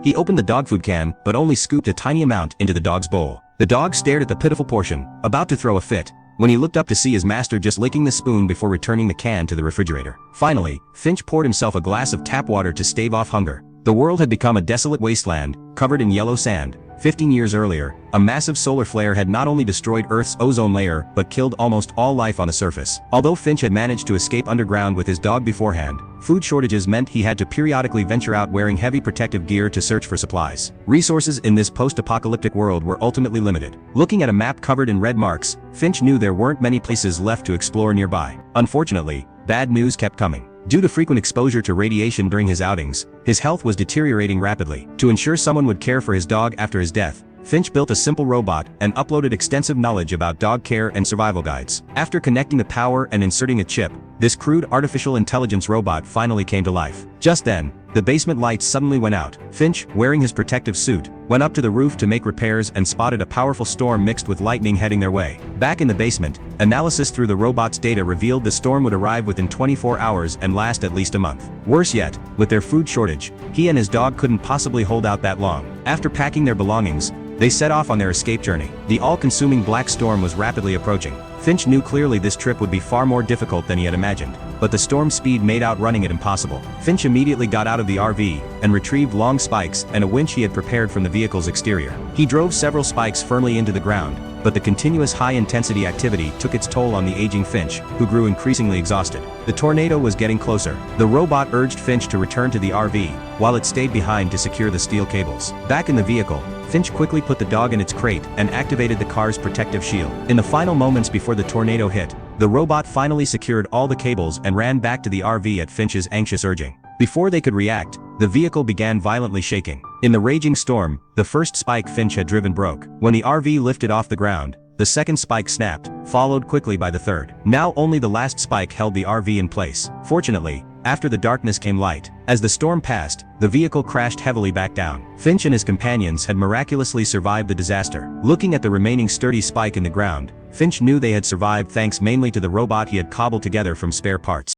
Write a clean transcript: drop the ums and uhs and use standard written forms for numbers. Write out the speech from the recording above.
He opened the dog food can, but only scooped a tiny amount into the dog's bowl. The dog stared at the pitiful portion, about to throw a fit, when he looked up to see his master just licking the spoon before returning the can to the refrigerator. Finally, Finch poured himself a glass of tap water to stave off hunger. The world had become a desolate wasteland, covered in yellow sand. 15 years earlier, a massive solar flare had not only destroyed Earth's ozone layer but killed almost all life on the surface. Although Finch had managed to escape underground with his dog beforehand, food shortages meant he had to periodically venture out wearing heavy protective gear to search for supplies. Resources in this post-apocalyptic world were ultimately limited. Looking at a map covered in red marks, Finch knew there weren't many places left to explore nearby. Unfortunately, bad news kept coming. Due to frequent exposure to radiation during his outings, his health was deteriorating rapidly. To ensure someone would care for his dog after his death, Finch built a simple robot and uploaded extensive knowledge about dog care and survival guides. After connecting the power and inserting a chip, this crude artificial intelligence robot finally came to life. Just then, the basement lights suddenly went out. Finch, wearing his protective suit, went up to the roof to make repairs and spotted a powerful storm mixed with lightning heading their way. Back in the basement, analysis through the robot's data revealed the storm would arrive within 24 hours and last at least a month. Worse yet, with their food shortage, he and his dog couldn't possibly hold out that long. After packing their belongings, they set off on their escape journey. The all-consuming black storm was rapidly approaching. Finch knew clearly this trip would be far more difficult than he had imagined, but the storm's speed made outrunning it impossible. Finch immediately got out of the RV and retrieved long spikes and a winch he had prepared from the vehicle's exterior. He drove several spikes firmly into the ground, but the continuous high-intensity activity took its toll on the aging Finch, who grew increasingly exhausted. The tornado was getting closer. The robot urged Finch to return to the RV, while it stayed behind to secure the steel cables. Back in the vehicle, Finch quickly put the dog in its crate and activated the car's protective shield. In the final moments before the tornado hit, the robot finally secured all the cables and ran back to the RV at Finch's anxious urging. Before they could react, the vehicle began violently shaking. In the raging storm, the first spike Finch had driven broke. When the RV lifted off the ground, the second spike snapped, followed quickly by the third. Now only the last spike held the RV in place. Fortunately, after the darkness came light. As the storm passed, the vehicle crashed heavily back down. Finch and his companions had miraculously survived the disaster. Looking at the remaining sturdy spike in the ground, Finch knew they had survived thanks mainly to the robot he had cobbled together from spare parts.